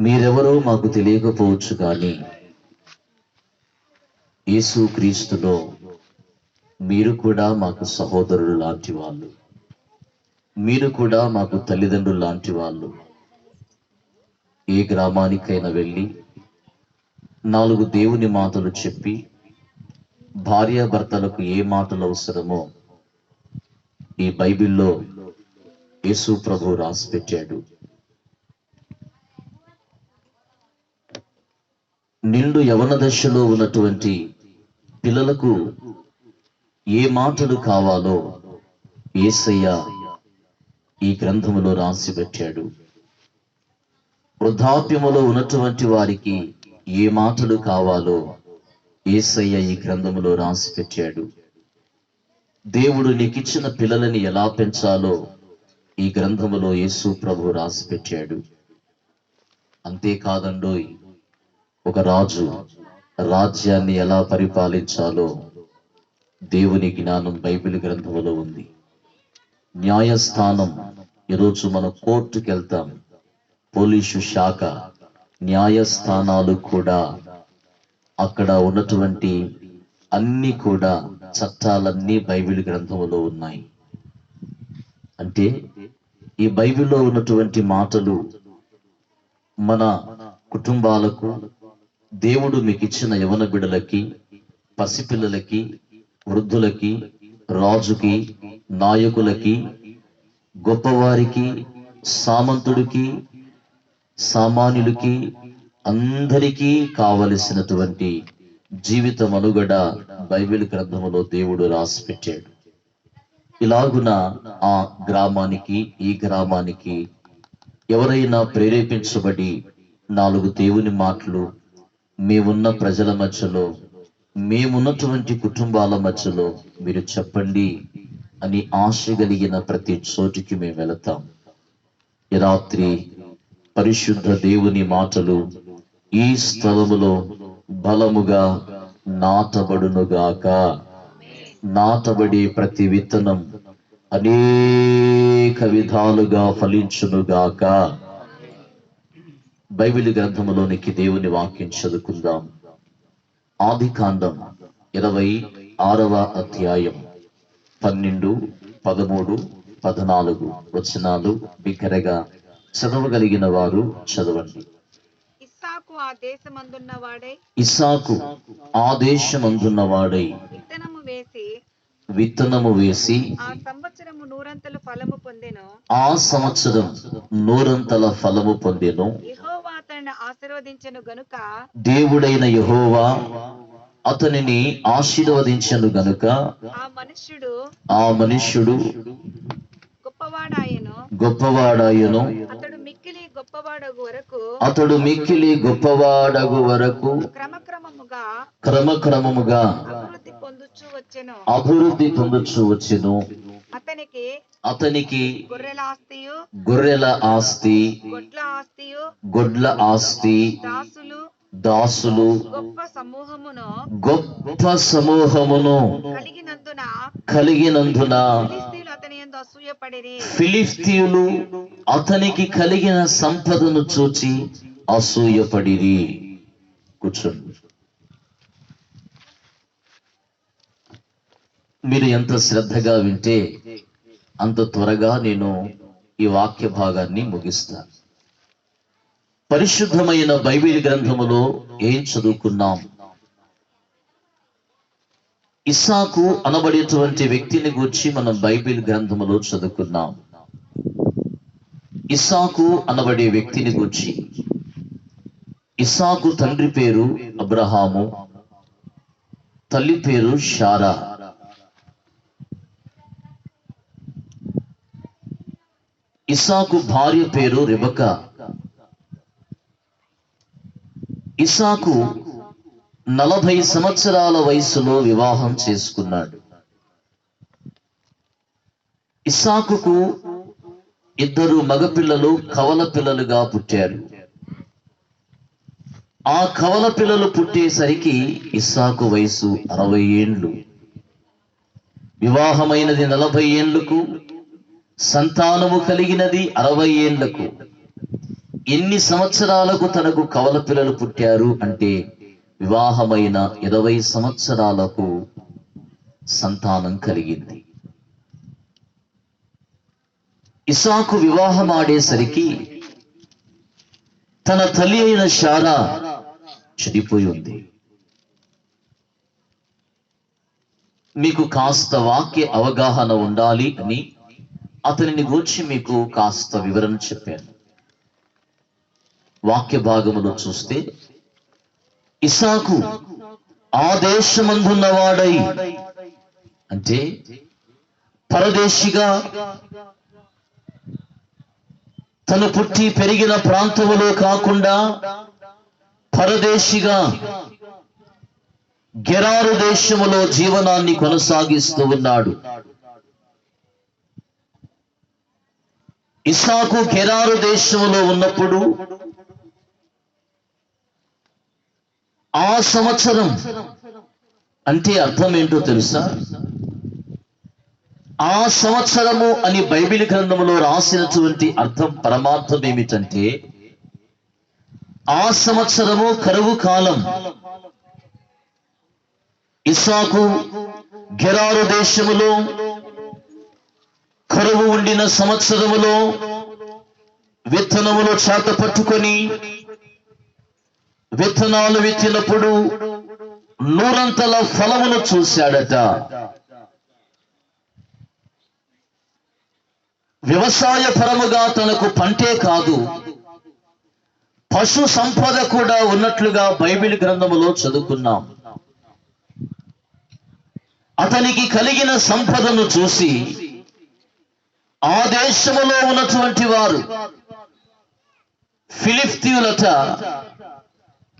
మీరెవరో మాకు తెలియకపోవచ్చు కానీ యేసు క్రీస్తులో మీరు కూడా మాకు సహోదరులు లాంటి వాళ్ళు, మీరు కూడా మాకు తల్లిదండ్రులు లాంటి వాళ్ళు. ఏ గ్రామానికైనా వెళ్ళి 4 దేవుని మాటలు చెప్పి భార్యాభర్తలకు ఏ మాటలు అవసరమో ఈ బైబిల్లో యేసు ప్రభు రాసి పెట్టాడు. నిండు యవన దశలో ఉన్నటువంటి పిల్లలకు ఏ మాటలు కావాలో యేసయ్య ఈ గ్రంథములో రాసి పెట్టాడు. వృద్ధాప్యములో ఉన్నటువంటి వారికి ఏ మాటలు కావాలో యేసయ్య ఈ గ్రంథములో రాసి పెట్టాడు. దేవుడు నీకిచ్చిన పిల్లలని ఎలా పెంచాలో ఈ గ్రంథములో యేసు ప్రభు రాసి పెట్టాడు. అంతేకాదండోయ్, ఒక రాజు రాజ్యాన్ని ఎలా పరిపాలించాలో దేవుని జ్ఞానం బైబిల్ గ్రంథములో ఉంది. న్యాయస్థానం, ఈరోజు మనం కోర్టుకి వెళ్తాం, పోలీసు శాఖ, న్యాయస్థానాలు కూడా అక్కడ ఉన్నటువంటి అన్ని కూడా చట్టాలన్నీ బైబిల్ గ్రంథములో ఉన్నాయి. అంటే ఈ బైబిల్లో ఉన్నటువంటి మాటలు మన కుటుంబాలకు, దేవుడు మీకు ఇచ్చిన యవన బిడ్డలకి, పసిపిల్లలకి, వృద్ధులకి, రాజుకి, నాయకులకి, గొప్పవారికి, సామంతుడికి, సామాన్యులకి, అందరికీ కావలసినటువంటి జీవిత మనుగడ బైబిల్ గ్రంథములో దేవుడు రాసి పెట్టాడు. ఇలాగున ఆ గ్రామానికి, ఈ గ్రామానికి ఎవరైనా ప్రేరేపించబడి 4 దేవుని మాటలు మేమున్న ప్రజల మధ్యలో, మేమున్నటువంటి కుటుంబాల మధ్యలో మీరు చెప్పండి అని ఆశ కలిగిన ప్రతి చోటికి మేము వెళతాం. ఈ రాత్రి పరిశుద్ధ దేవుని మాటలు ఈ స్థలములో బలముగా నాటబడునుగాక. నాటబడి ప్రతి విత్తనం అనేక విధాలుగా ఫలించునుగాక. బైబిల్ గ్రంథములోనికి దేవుని వాక్యం చదువుకుందాం. ఆదికాండం 26వ అధ్యాయం 12, 13, 14 వచనాలు బిగ్గరగా చదవగలిగిన వారు చదవండి. ఇస్సాకు ఆ దేశమందున్నవాడై విత్తనము వేసి ఆ సంవత్సరం నూరంతల ఫలము పొందెను. దేవుడైన యెహోవా అతనిని ఆశీర్వదించెను గనుక ఆ మనుష్యుడు గొప్పవాడాయను. అతడు మిక్కిలి గొప్పవాడగు వరకు క్రమక్రమముగా అభివృద్ధి పొందుచు వచ్చెను. అతనికి గొర్రెల ఆస్తి, గొడ్ల ఆస్తి, దాసులు, గొప్ప సమూహమును కలిగినందున ఫిలిష్తీయులు అతనికి కలిగిన సంపదను చూచి అసూయపడిరి. కూర్చోండి. మీరు ఎంత శ్రద్ధగా వింటే అంత త్వరగా నేను ఈ వాక్య భాగాన్ని ముగిస్తాను. పరిశుద్ధమైన బైబిల్ గ్రంథములో ఏం చదువుకున్నాం? ఇస్సాకు అనబడేటువంటి వ్యక్తిని గురించి మనం బైబిల్ గ్రంథములో చదువుకున్నాం. ఇస్సాకు అనబడే వ్యక్తిని గురించి, ఇస్సాకు తండ్రి పేరు అబ్రహాము, తల్లి పేరు శారా. ఇస్సాకు భార్య పేరు రెబెకా. ఇస్సాకు 40 సంవత్సరాల వయసులో వివాహం చేసుకున్నాడు. ఇస్సాకుకు 2 మగపిల్లలు కవల పిల్లలుగా పుట్టారు. ఆ కవల పిల్లలు పుట్టేసరికి ఇస్సాకు వయసు 60 ఏండ్లు. వివాహమైనది 40 ఏండ్లకు, సంతానము కలిగినది 60 ఏండ్లకు. ఎన్ని సంవత్సరాలకు తనకు కవల పిల్లలు పుట్టారు అంటే వివాహమైన 20 సంవత్సరాలకు సంతానం కలిగింది. ఇస్సాకు వివాహం ఆడేసరికి తన తల్లి అయిన శారా చనిపోయి ఉంది. మీకు కాస్త వాక్య అవగాహన ఉండాలి అని అతనిని గూర్చి మీకు కాస్త వివరణ చెప్పాను. వాక్య భాగములో చూస్తే ఇస్సాకు ఆ దేశమందున్నవాడై అంటే పరదేశిగా తను పుట్టి పెరిగిన ప్రాంతములో కాకుండా పరదేశిగా గెరారు దేశములో జీవనాన్ని కొనసాగిస్తూ ఉన్నాడు. ఇస్సాకు గెరారు దేశములో ఉన్నప్పుడు ఆ సంవత్సరం అంటే అర్థం ఏంటో తెలుసా? ఆ సంవత్సరము అని బైబిల్ గ్రంథంలో రాసినటువంటి అర్థం పరమార్థం ఏమిటంటే ఆ సంవత్సరము కరువు కాలం. ఇస్సాకు గెరారు దేశములో కరువు ఉండిన సంవత్సరములో విత్తనములు చేత పట్టుకొని విత్తనాలు విత్తినప్పుడు 100 ఫలమును చూశాడట. వ్యవసాయ పరముగా తనకు పంటే కాదు, పశు సంపద కూడా ఉన్నట్లుగా బైబిల్ గ్రంథములో చదువుకున్నాం. అతనికి కలిగిన సంపదను చూసి ఆ దేశములో ఉన్నటువంటి వారు ఫిలిష్తీయులట,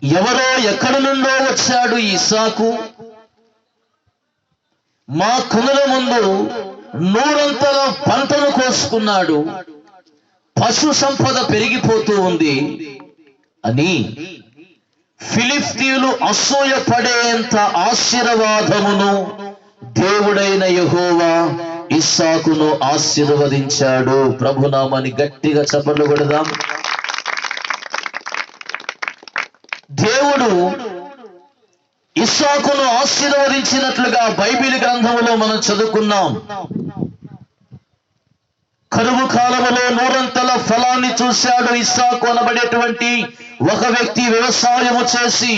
ఎవరో ఎక్కడి నుండో వచ్చాడు ఇస్సాకు, మా కనుల ముందు 100 పంటను కోసుకున్నాడు, పశు సంపద పెరిగిపోతూ ఉంది అని ఫిలిష్తీయులు అసూయ పడేంత ఆశీర్వాదమును దేవుడైన యెహోవా ఇస్సాకును ఆశీర్వదించాడు. ప్రభునామాన్ని గట్టిగా చప్పట్లు కొడదాం. దేవుడు ఇస్సాకును ఆశీర్వదించినట్లుగా బైబిల్ గ్రంథములో మనం చదువుకున్నాం. కరువు కాలములో 100 ఫలాన్ని చూశాడు ఇస్సాకు అనబడేటువంటి ఒక వ్యక్తి. వ్యవసాయము చేసి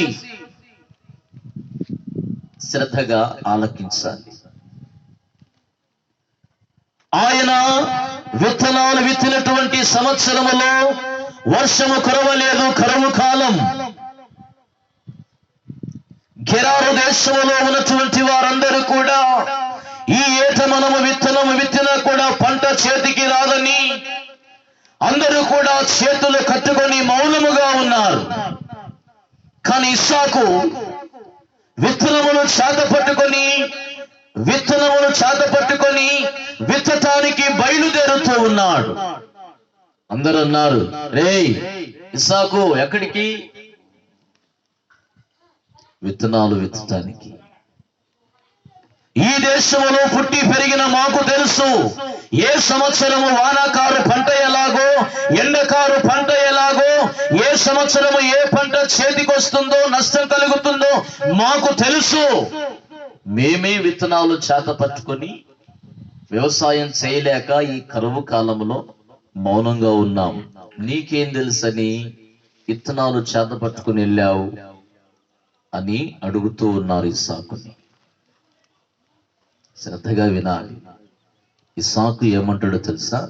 శ్రద్ధగా ఆలకించాలి. ఆయన విత్తనాలు విత్తినటువంటి సంవత్సరములో వర్షము కురవలేదు, కరువు కాలం. గెరారు దేశంలో ఉన్నటువంటి వారందరూ కూడా ఈ ఏట మనము విత్తనము విత్తినా కూడా పంట చేతికి రాదని అందరూ కూడా చేతులు కట్టుకొని మౌనముగా ఉన్నారు. కానీ ఇస్సాకు విత్తనమును చేత పట్టుకొని విత్తటానికి బయలుదేరుతూ ఉన్నాడు. అందరూ అన్నారు, రేయ్ ఇస్సాకు ఎక్కడికి? విత్తనాలు విత్తటానికి. ఈ దేశంలో పుట్టి పెరిగిన మాకు తెలుసు ఏ సంవత్సరము వానాకారు పంట ఎలాగో, ఎండకారు పంట ఎలాగో, ఏ సంవత్సరము ఏ పంట చేతికి వస్తుందో, నష్టం కలుగుతుందో మాకు తెలుసు. మేమే విత్తనాలు చేత పట్టుకొని వ్యవసాయం చేయలేక ఈ కరువు కాలంలో మౌనంగా ఉన్నాం. నీకేం తెలుసని విత్తనాలు చేత పట్టుకుని వెళ్ళావు అని అడుగుతూ ఉన్నారు ఇస్సాకుని. శ్రద్ధగా వినాలి. ఇస్సాకు ఏమంటాడో తెలుసా?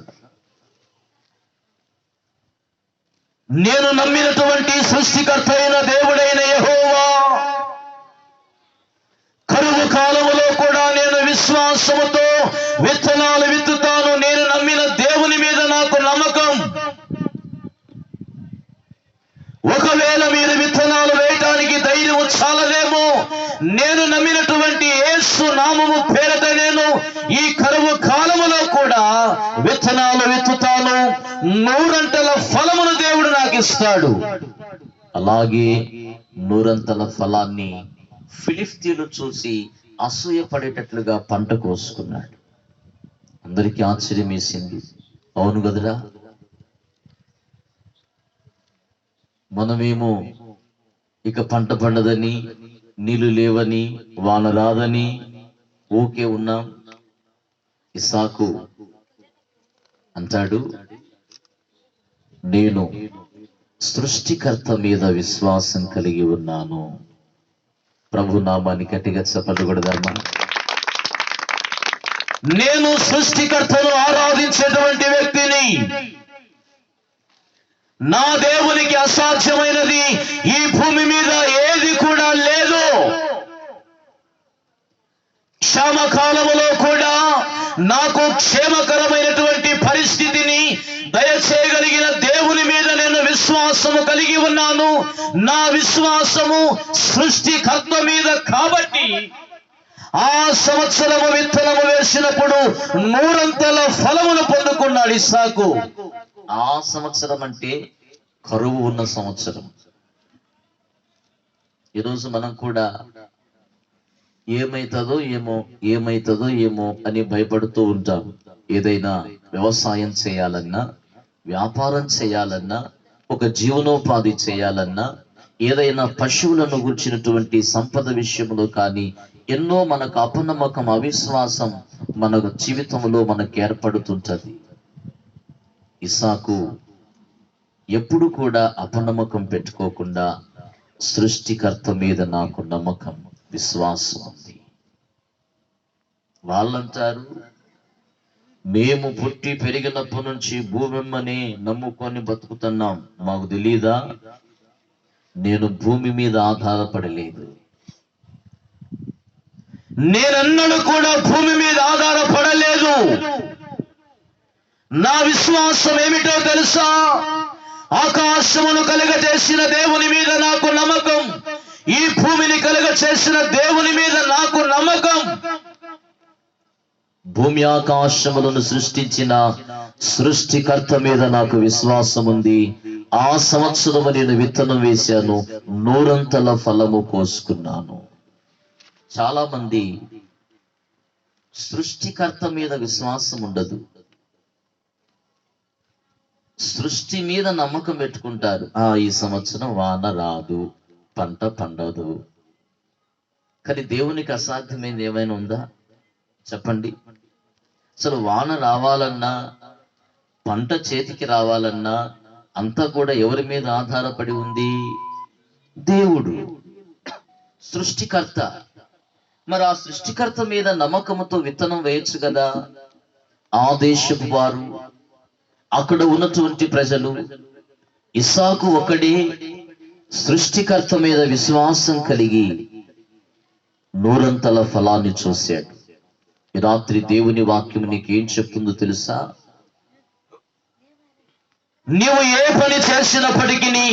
నేను నమ్మినటువంటి సృష్టికర్త అయిన దేవుడైన యెహోవా కరువు కాలములో కూడా నేను విశ్వాసముతో విత్తనాలు విత్తుతాను. నేను నమ్మిన దేవుని మీద నాకు నమ్మకం. ఒకవేళ మీరు విత్తనాలు వేయటానికి ధైర్యం చాలలేమో, నేను నమ్మినటువంటి యేసు నామము పేరట నేను ఈ కరువు కాలములో కూడా విత్తనాలు విత్తుతాను. 100 ఫలమును దేవుడు నాకు ఇస్తాడు. అలాగే 100 ఫలాన్ని ఫిలిష్తీయులు చూసి అసూయ పడేటట్లుగా పంట కోసుకున్నాడు. అందరికీ ఆశ్చర్యం వేసింది. అవును కదరా, మనమేమో ఇక పంట పండదని, నీళ్లు లేవని, వాన రాదని ఓకే ఉన్నాం. ఇస్సాకు అంటాడు, నేను సృష్టికర్త మీద విశ్వాసం కలిగి ఉన్నాను. ప్రభు నామాన్ని గట్టిగా చప్పట్లు కొడదామా? నేను సృష్టికర్తను ఆరాధించేటువంటి వ్యక్తిని. నా దేవునికి అసాధ్యమైనది ఈ భూమి మీద ఏది కూడా లేదు. క్షామకాలములో కూడా నాకు క్షేమకరమైనటువంటి పరిస్థితిని దయచేయగలిగిన దేవుని మీద నేను విశ్వాసము కలిగి ఉన్నాను. నా విశ్వాసము సృష్టికర్త మీద కాబట్టి ఆ సంవత్సరము విత్తనము వేసినప్పుడు 100 ఫలమును పొందుకున్నాడు ఇస్సాకు. ఆ సంవత్సరం అంటే కరువు ఉన్న సంవత్సరం. ఈరోజు మనం కూడా ఏమైతుందో ఏమో అని భయపడుతూ ఉంటాం. ఏదైనా వ్యవసాయం చేయాలన్నా, వ్యాపారం చేయాలన్నా, ఒక జీవనోపాధి చేయాలన్నా, ఏదైనా పశువులను గుర్చినటువంటి సంపద విషయంలో కానీ ఎన్నో మనకు అపనమ్మకం, అవిశ్వాసం మన జీవితంలో మనకు ఏర్పడుతుంటది. ఇస్సాకు ఎప్పుడు కూడా అపనమ్మకం పెట్టుకోకుండా సృష్టికర్త మీద నాకు నమ్మకం, విశ్వాసం ఉంది. వాళ్ళంటారు, మేము పుట్టి పెరిగినప్పటి నుంచి భూమిమ్మని నమ్ముకొని బతుకుతున్నాం, మాకు తెలీదా? నేను భూమి మీద ఆధారపడలేదు. నేనన్నడు కూడా భూమి మీద ఆధారపడలేదు. నా విశ్వాసం ఏమిటో తెలుసా? ఆకాశమును కలుగజేసిన దేవుని మీద నాకు నమ్మకం, ఈ భూమిని కలుగజేసిన దేవుని మీద నాకు నమ్మకం. భూమి ఆకాశములను సృష్టించిన సృష్టికర్త మీద నాకు విశ్వాసం ఉంది. ఆ సంవత్సరము నేను విత్తనం వేశాను, 100 ఫలము కోసుకున్నాను. చాలా మంది సృష్టికర్త మీద విశ్వాసం ఉండదు, సృష్టి మీద నమ్మకం పెట్టుకుంటారు. ఈ సంవత్సరం వాన రాదు, పంట పండదు. కానీ దేవునికి అసాధ్యమైనది ఏమైనా ఉందా చెప్పండి? అసలు వాన రావాలన్నా, పంట చేతికి రావాలన్నా అంతా కూడా ఎవరి మీద ఆధారపడి ఉంది? దేవుడు, సృష్టికర్త. మరి ఆ సృష్టికర్త మీద నమ్మకంతో విత్తనం వేయచ్చు కదా. ఆ దేశపు వారు, అక్కడ ఉన్నటువంటి ప్రజలు, ఇస్సాకు ఒకడే సృష్టికర్త మీద విశ్వాసం కలిగి 100 ఫలాన్ని చూశాడు. ఈ రాత్రి దేవుని వాక్యం నీకేం చెప్తుందో తెలుసా? నీవు ఏ పని చేసినప్పటికీ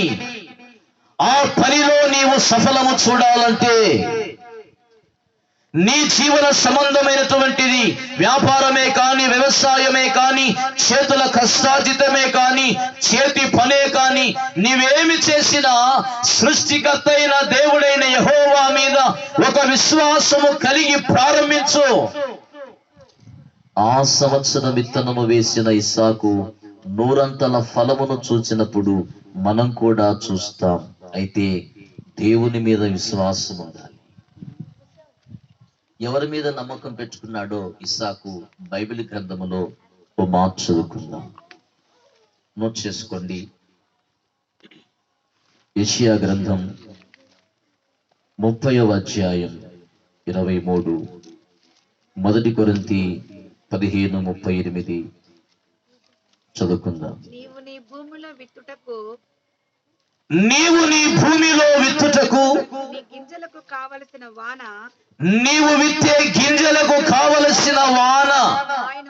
ఆ పనిలో నీవు సఫలము చూడాలంటే, నీ జీవన సంబంధమైనటువంటిది వ్యాపారమే కానీ, వ్యవసాయమే కానీ, చేతుల కష్టార్జితమే కానీ, చేతి పనే కానీ, నీవేమి చేసినా సృష్టికర్త అయిన దేవుడైన యెహోవా మీద ఒక విశ్వాసము కలిగి ప్రారంభించు. ఆ సంవత్సరం విత్తనము వేసిన ఇస్సాకు 100 ఫలమును చూచినప్పుడు మనం కూడా చూస్తాం. అయితే దేవుని మీద విశ్వాసం ఉండాలి. ఎవరి మీద నమ్మకం పెట్టుకున్నాడో ఇస్సాకు బైబిల్ గ్రంథములో ఓ మాట చదువుకుందాం, నోట్ చేసుకోండి. యెషయా గ్రంథం 30వ అధ్యాయం 23, 1 కొరింథీ 15:38 చదువుకుందాం. నీవు నీ భూమిలో విత్తుటకు నీ గింజలకు కావలసిన వాన, నీవు విత్తే గింజలకు కావలసిన వాన ఆయన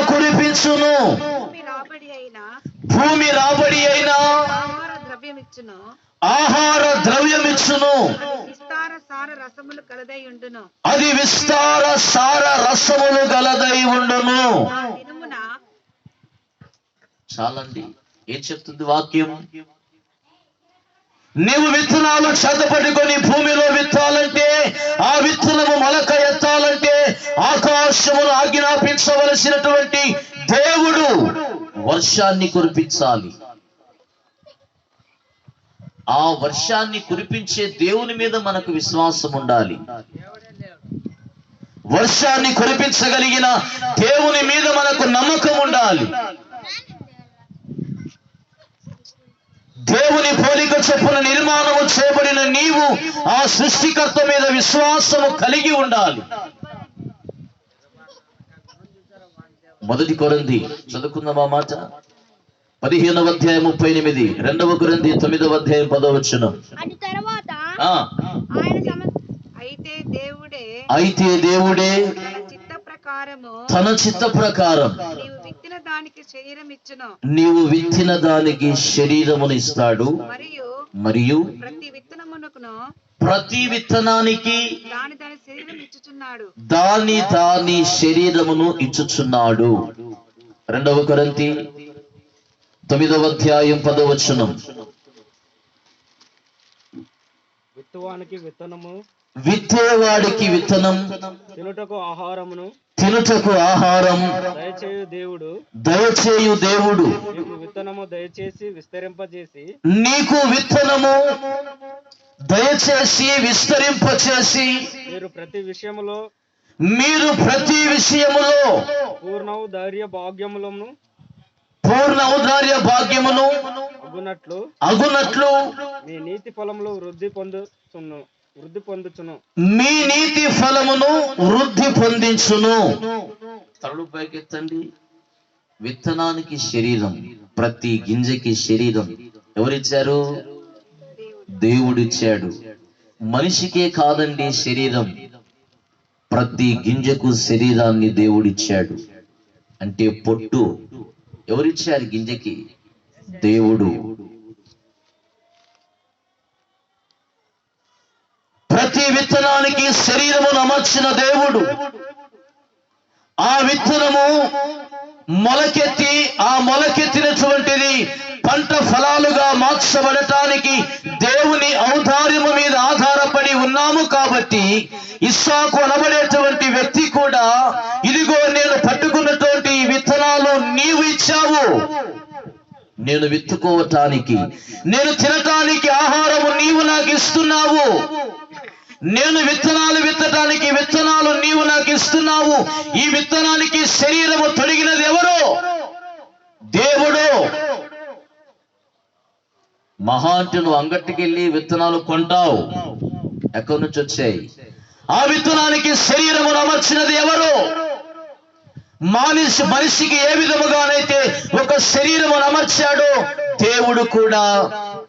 కురిపించును. భూమి రాబడి అయినా ఆహార ద్రవ్యమిచ్చును. అది విస్తార సార రసములు గలదై ఉండును. చాలండి, ఏం చెప్తుంది వాక్యం? నీవు విత్తనాలు చేతపట్టుకొని భూమిలో విత్తాలంటే, ఆ విత్తనము మొలక ఎత్తాలంటే ఆకాశమును ఆజ్ఞాపించవలసినటువంటి దేవుడు వర్షాన్ని కురిపించాలి. ఆ వర్షాన్ని కురిపించే దేవుని మీద మనకు విశ్వాసం ఉండాలి. వర్షాన్ని కురిపించగలిగిన దేవుని మీద మనకు నమ్మకం ఉండాలి. దేవుని పోలిక చొప్పున నిర్మాణము చేయబడిన నీవు ఆ సృష్టికర్త మీద విశ్వాసము కలిగి ఉండాలి. మొదటి కొరింథీ చదువుకుందాం ఆ మాట. 15వ అధ్యాయం 38, 2వ కొరింథీ 9వ అధ్యాయం 10వ వచనం. అయితే దేవుడే తన చిత్త ప్రకారం నీవు విత్తిన దానికి శరీరమును ఇస్తాడు, మరియు ప్రతి విత్తనానికి దాని శరీరమును ఇచ్చుచున్నాడు. 2వ కొరింథీ 9వ అధ్యాయం 10వ వచనం. విత్తేవాడికి విత్తనం, తినుటకు ఆహారం దయచేయు దేవుడు నీకు విత్తనము దయచేసి విస్తరింపచేసి మీరు ప్రతి విషయములో పూర్ణ ఔదార్య భాగ్యమును అగునట్లు మీ నీతి ఫలమును వృద్ధి పొందించును. తలలు పైకెత్తండి. విత్తనానికి శరీరం, ప్రతి గింజకి శరీరం ఎవరిచ్చారు? దేవుడిచ్చాడు. మనిషికే కాదండి శరీరం, ప్రతి గింజకు శరీరాన్ని దేవుడిచ్చాడు. అంటే పొట్టు ఎవరిచ్చారు గింజకి? దేవుడు. ప్రతి విత్తనానికి శరీరమును అమర్చిన దేవుడు. ఆ విత్తనము మొలకెత్తి ఆ మొలకెత్తినటువంటిది పంట ఫలాలుగా మార్చబడటానికి దేవుని ఔదార్యము మీద ఆధారపడి ఉన్నాము. కాబట్టి ఇస్సాకు అనబడేటువంటి వ్యక్తి కూడా, ఇదిగో నేను పట్టుకున్నటువంటి విత్తనాలు నీవు ఇచ్చావు, నేను విత్తుకోవటానికి, నేను తినటానికి ఆహారము నీవు నాకు ఇస్తున్నావు, నేను విత్తనాలు విత్తడానికి విత్తనాలు నీవు నాకు ఇస్తున్నావు. ఈ విత్తనానికి శరీరము తొడిగినది ఎవరు? దేవుడు. మహా అంటే నువ్వు అంగట్టికి వెళ్ళి విత్తనాలు కొంటావు, ఎక్కడి నుంచి వచ్చాయి? ఆ విత్తనానికి శరీరమును అమర్చినది ఎవరు? మనిషికి ఏ విధముగానైతే ఒక శరీరమును అమర్చాడో దేవుడు కూడా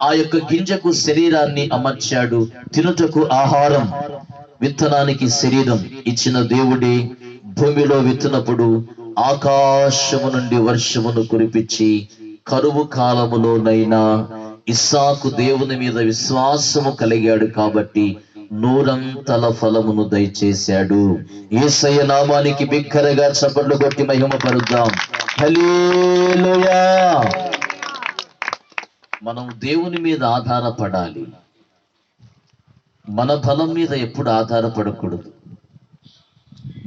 ఆ యొక్క గింజకు శరీరాన్ని అమర్చాడు. తినుటకు ఆహారం, విత్తనానికి శరీరం ఇచ్చిన దేవుడే భూమిలో విత్తినప్పుడు ఆకాశము నుండి వర్షమును కురిపించి కరువు కాలములోనైనా ఇస్సాకు దేవుని మీద విశ్వాసము కలిగాడు కాబట్టి 100 ఫలమును దయచేశాడు. యేసయ్య నామానికి బిగ్గరగా చప్పట్లు కొట్టి మహిమ పరుద్దాం. హల్లెలూయా. మనం దేవుని మీద ఆధారపడాలి. మన బలం మీద ఎప్పుడు ఆధారపడకూడదు.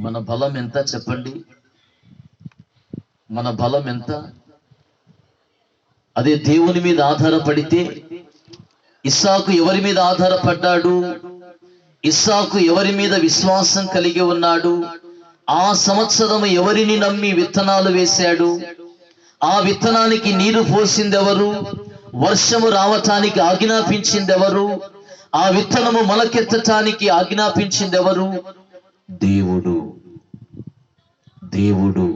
మన బలం ఎంత చెప్పండి? మన బలం ఎంత? అదే దేవుని మీద ఆధారపడితే, ఇస్సాకు ఎవరి మీద ఆధారపడ్డాడు? ఇస్సాకు ఎవరి మీద విశ్వాసం కలిగి ఉన్నాడు? ఆ సంవత్సరం ఎవరిని నమ్మి విత్తనాలు వేశాడు? ఆ విత్తనానికి నీరు పోసిందెవరు? వర్షము రావటానికి ఆజ్ఞాపించిందెవరు? ఆ విత్తనము మొలకెత్తటానికి ఆజ్ఞాపించిందెవరు? దేవుడు. దేవుడు.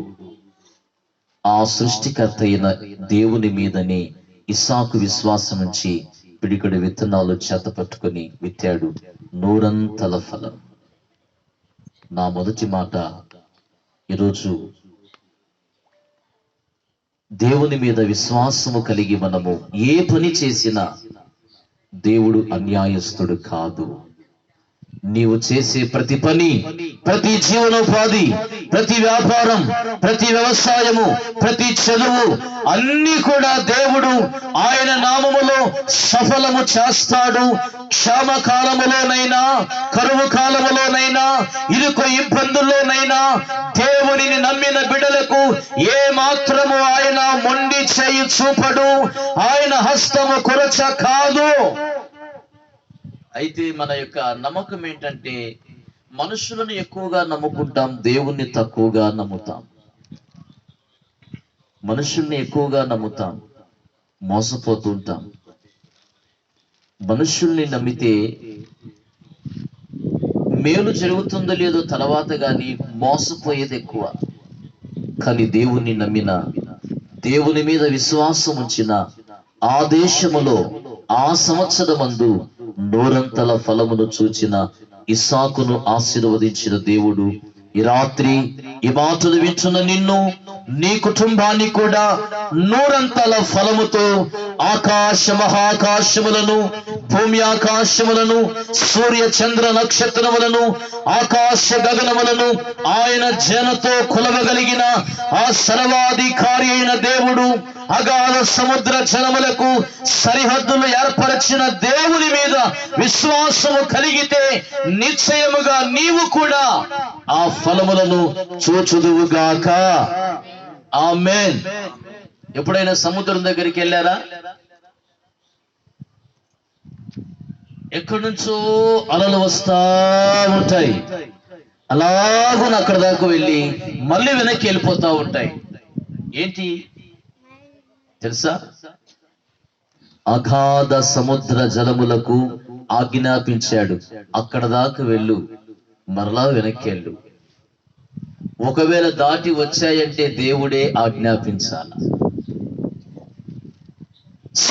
ఆ సృష్టికర్త అయిన దేవుని మీదనే ఇస్సాకు విశ్వాసం నుంచి పిడికడు విత్తనాలు చేత పట్టుకొని విత్తాడు. 100 ఫలం. నా మొదటి మాట, ఈరోజు దేవుని మీద విశ్వాసము కలిగి మనము ఏ పని చేసినా దేవుడు అన్యాయస్తుడు కాదు. నీవు చేసే ప్రతి పని, ప్రతి జీవనోపాధి, ప్రతి వ్యాపారం, ప్రతి వ్యవసాయము, ప్రతి చదువు అన్ని కూడా దేవుడు ఆయన నామములో సఫలము చేస్తాడు. క్షామ కాలములోనైనా, కరువు కాలములోనైనా, ఇరుకు ఇబ్బందుల్లోనైనా దేవునిని నమ్మిన బిడ్డలకు ఏ మాత్రము ఆయన మొండి చేయి చూపడు, ఆయన హస్తము కొరచ కాదు. అయితే మన యొక్క నమ్మకం ఏంటంటే మనుషులను ఎక్కువగా నమ్ముకుంటాం, దేవుణ్ణి తక్కువగా నమ్ముతాం. మనుషుల్ని ఎక్కువగా నమ్ముతాం, మోసపోతూ ఉంటాం. మనుషుల్ని నమ్మితే మేలు జరుగుతుందో లేదో తర్వాత కానీ మోసపోయేది ఎక్కువ. కానీ దేవుణ్ణి నమ్మిన, దేవుని మీద విశ్వాసం ఉంచిన ఆ దేశములో ఆ సంవత్సరమందు నూరంతల ఫలమును చూచిన ఇస్సాకును ఆశీర్వదించిన దేవుడు ఈ రాత్రి ఈ మాటలు వింటున్న నిన్ను, నీ కుటుంబాన్ని కూడా నూరంతల ఫలముతో ఆకాశ మహాకాశములను, భూమి ఆకాశములను, సూర్య చంద్ర నక్షత్రములను, ఆకాశ గగనములను ఆయన జనతో కొలవగలిగిన ఆ సర్వాధికారి అయిన దేవుడు, అగాధ సముద్ర జనములకు సరిహద్దులు ఏర్పరచిన దేవుని మీద విశ్వాసము కలిగితే నిశ్చయముగా నీవు కూడా ఆ ఫలములను చూచుదువుగాక. ఆమేన్. ఎప్పుడైనా సముద్రం దగ్గరికి వెళ్ళారా? ఎక్కడి నుంచో అలలు వస్తా ఉంటాయి. అలాగున అక్కడ దాకా వెళ్ళి మళ్ళీ వెనక్కి వెళ్ళిపోతా ఉంటాయి. ఏంటి తెలుసా? అగాధ సముద్ర జలములకు ఆజ్ఞాపించాడు, అక్కడ దాకా వెళ్ళు, మరలా వెనక్కి వెళ్ళు. ఒకవేళ దాటి వచ్చాయంటే దేవుడే ఆజ్ఞాపించాలి.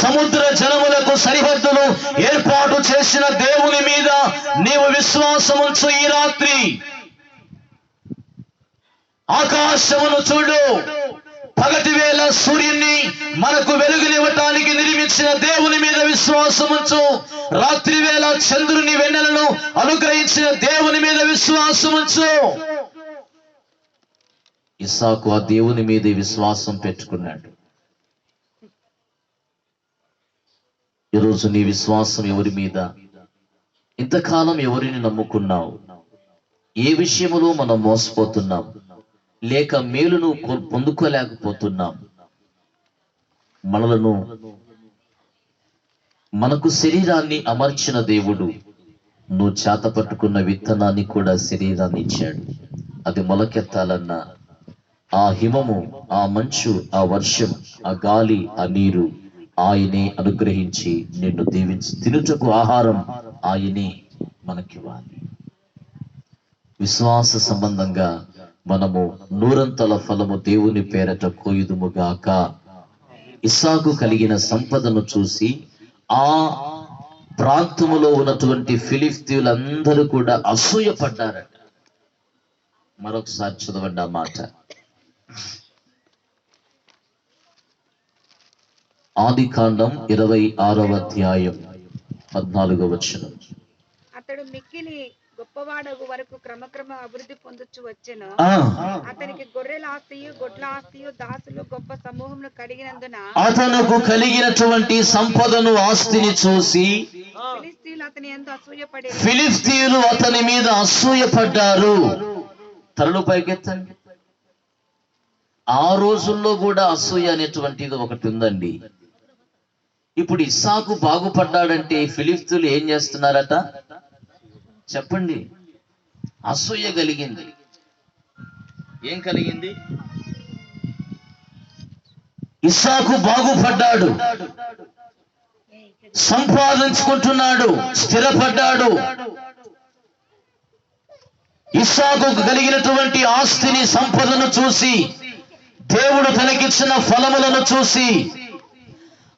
సముద్ర జలములకు సరిహద్దులు ఏర్పాటు చేసిన దేవుని మీద నీవు విశ్వాసం ఉంచు. ఈ రాత్రి ఆకాశమును చూడు. పగటి వేళ సూర్యుని మనకు వెలుగునివ్వటానికి నిర్మించిన దేవుని మీద విశ్వాసం ఉంచు. రాత్రి వేళ చంద్రుని వెన్నెలను అనుగ్రహించిన దేవుని మీద విశ్వాసం ఉంచు. ఇస్సాకు ఆ దేవుని మీద విశ్వాసం పెట్టుకున్నాడు. ఈరోజు నీ విశ్వాసం ఎవరి మీద? ఇంతకాలం ఎవరిని నమ్ముకున్నావు? ఏ విషయములో మనం మోసపోతున్నాం, లేక మేలును పొందుకోలేకపోతున్నాం? మనకు శరీరాన్ని అమర్చిన దేవుడు నువ్వు చేత పట్టుకున్న విత్తనాన్ని కూడా శరీరాన్ని ఇచ్చాడు. అది మొలకెత్తాలన్నా ఆ హిమము, ఆ మంచు, ఆ వర్షం, ఆ గాలి, ఆ నీరు ఆయనే అనుగ్రహించి నిన్ను దీవించి తినుటకు ఆహారం ఆయనే మనకివ్వాలి. విశ్వాస సంబంధంగా మనము నూరంతల ఫలము దేవుని పేరట కోయుదుముగాక. ఇస్సాకు కలిగిన సంపదను చూసి ఆ ప్రాంతములో ఉన్నటువంటి ఫిలిష్తీయులందరూ కూడా అసూయపడ్డారట. మరొకసారి చదవండి ఆ మాట. ఆదికాండం 26వ అధ్యాయం 14వ వచనం. అతడు మిక్కిలి గొప్పవాడగు వరకు క్రమక్రమ అభివృద్ధి పొందుచు వచ్చెను. అతనికి గొర్రెల ఆస్తియు, గొడ్ల ఆస్తియు, దాసులు గొప్ప సమూహమును కలిగినందున అతనుకు కలిగినటువంటి సంపదను, ఆస్తిని చూసి ఫిలిష్తీయులు అతని యందు అసూయపడి ఫిలిష్తీయులు అతని మీద అసూయపడ్డారు. తలలు పైకెత్తండి. ఆ రోజుల్లో కూడా అసూయ అనేటువంటిది ఒకటి ఉందండి. ఇప్పుడు ఇస్సాకు బాగుపడ్డాడంటే ఫిలిష్తీయులు ఏం చేస్తున్నారట చెప్పండి? అసూయ కలిగింది. ఏం కలిగింది? ఇస్సాకు బాగుపడ్డాడు, సంపాదించుకుంటున్నాడు, స్థిరపడ్డాడు. ఇస్సాకు కలిగినటువంటి ఆస్తిని, సంపదను చూసి, దేవుడు తనకిచ్చిన ఫలములను చూసి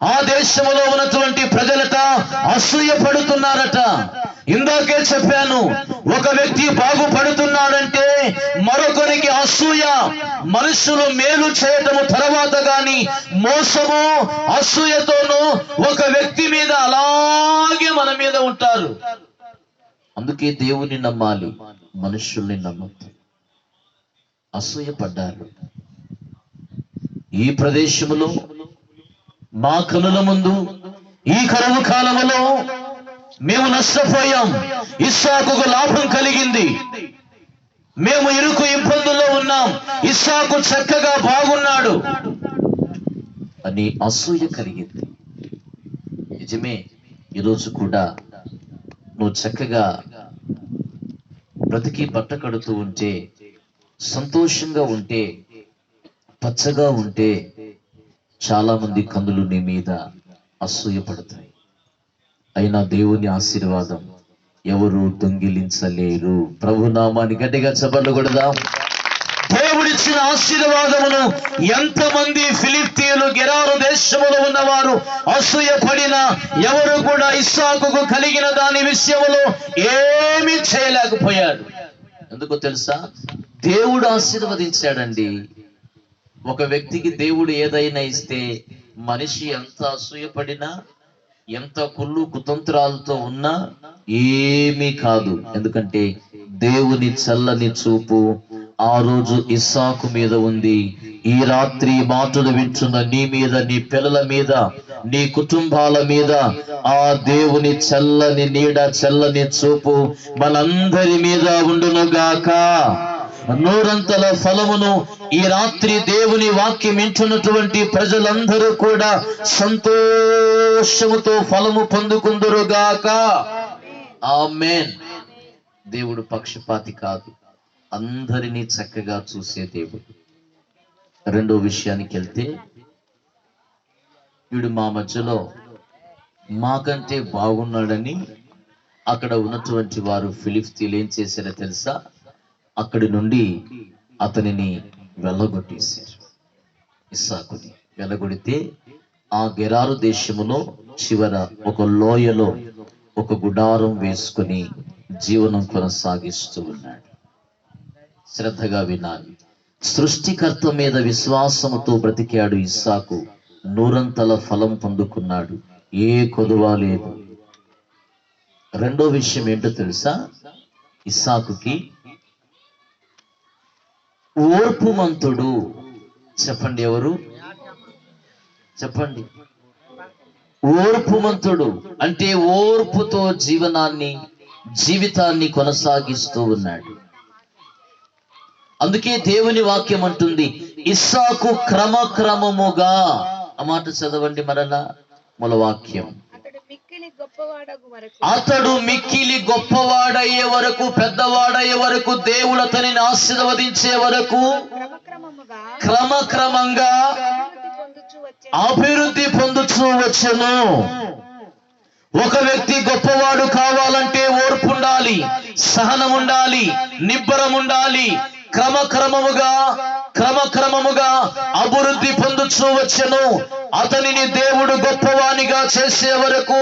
ఆ దేశంలో ఉన్నటువంటి ప్రజలట అసూయ పడుతున్నారట. ఇందాకే చెప్పాను, ఒక వ్యక్తి బాగుపడుతున్నాడంటే మరొకరికి అసూయ. మనుషులు మేలు చేయటము తర్వాత గాని మోసము, అసూయతోనూ ఒక వ్యక్తి మీద అలాగే మన మీద ఉంటారు. అందుకే దేవుని నమ్మాలి, మనుషుల్ని నమ్మద్దు. అసూయపడ్డారు. ఈ ప్రదేశములో మా కనుల ముందు ఈ కరువు కాలములో మేము నష్టపోయాం, ఇస్సాకుకు లాభం కలిగింది. మేము ఇరుకు ఇబ్బందుల్లో ఉన్నాం, ఇస్సాకు చక్కగా బాగున్నాడు. అని అసూయ కలిగింది. నిజమే, ఈరోజు కూడా నువ్వు చక్కగా బ్రతికి బట్ట కడుతూ ఉంటే, సంతోషంగా ఉంటే, పచ్చగా ఉంటే చాలా మంది కన్నులు నీ మీద అసూయపడతాయి. అయినా దేవుని ఆశీర్వాదం ఎవరు దొంగిలించలేరు. ప్రభునామాన్ని గట్టిగా చప్పట్లు కొడదాం. దేవుడిచ్చిన ఆశీర్వాదమును ఎంతమంది ఫిలిష్తీయులు గెరారు దేశములో ఉన్నవారు అసూయపడినా ఎవరు కూడా ఇస్సాకుకు కలిగిన దాని విషయంలో ఏమీ చేయలేకపోయాడు. ఎందుకో తెలుసా? దేవుడు ఆశీర్వదించాడండి. ఒక వ్యక్తికి దేవుడు ఏదైనా ఇస్తే మనిషి ఎంత అసూయపడినా, ఎంత కుళ్ళు కుతంత్రాలతో ఉన్నా ఏమీ కాదు. ఎందుకంటే దేవుని చల్లని చూపు ఆ రోజు ఇస్సాకు మీద ఉంది. ఈ రాత్రి మాటలు వింటున్న నీ మీద, నీ పిల్లల మీద, నీ కుటుంబాల మీద ఆ దేవుని చల్లని నీడ, చల్లని చూపు మనందరి మీద ఉండునుగాక. నూరంతల ఫలమును ఈ రాత్రి దేవుని వాక్యం వింటున్నటువంటి ప్రజలందరూ కూడా సంతోషముతో ఫలము పొందుకుందురుగాక. ఆమేన్. దేవుడు పక్షపాతి కాదు, అందరినీ చక్కగా చూసే దేవుడు. రెండో విషయానికి వెళ్తే, వీడు మా మధ్యలో మాకంటే బాగున్నాడని అక్కడ ఉన్నటువంటి వారు ఫిలిష్తీయులు ఏం చేశారో తెలుసా? అక్కడి నుండి అతనిని వెళ్ళగొట్టేశారు. ఇస్సాకుని వెళ్ళగొడితే ఆ గెరారు దేశములో చివర ఒక లోయలో ఒక గుడారం వేసుకుని జీవనం కొనసాగిస్తూ ఉన్నాడు. శ్రద్ధగా వినాలి. సృష్టికర్త మీద విశ్వాసముతో బ్రతికాడు ఇస్సాకు. నూరంతల ఫలం పొందుకున్నాడు, ఏ కొదువా లేదు. రెండో విషయం ఏంటో తెలుసా? ఇస్సాకుకి ఓర్పుమంతుడు. చెప్పండి, ఎవరు? చెప్పండి. ఓర్పుమంతుడు అంటే ఓర్పుతో జీవితాన్ని కొనసాగిస్తూ ఉన్నాడు. అందుకే దేవుని వాక్యం అంటుంది, ఇస్సాకు క్రమక్రమముగా. ఆ మాట చదవండి మరలా, మూల వాక్యం. అతడు మిక్కిలి గొప్పవాడయ్యే వరకు, పెద్దవాడయ్యే వరకు, దేవుడు అతనిని ఆశీర్వదించే వరకు క్రమక్రమంగా అభివృద్ధి పొందుతూ వచ్చెను. ఒక వ్యక్తి గొప్పవాడు కావాలంటే ఓర్పు ఉండాలి, సహనం ఉండాలి, నిబ్బరం ఉండాలి. క్రమక్రమముగా అభివృద్ధి పొందుతూ వచ్చెను. అతనిని దేవుడు గొప్పవానిగా చేసే వరకు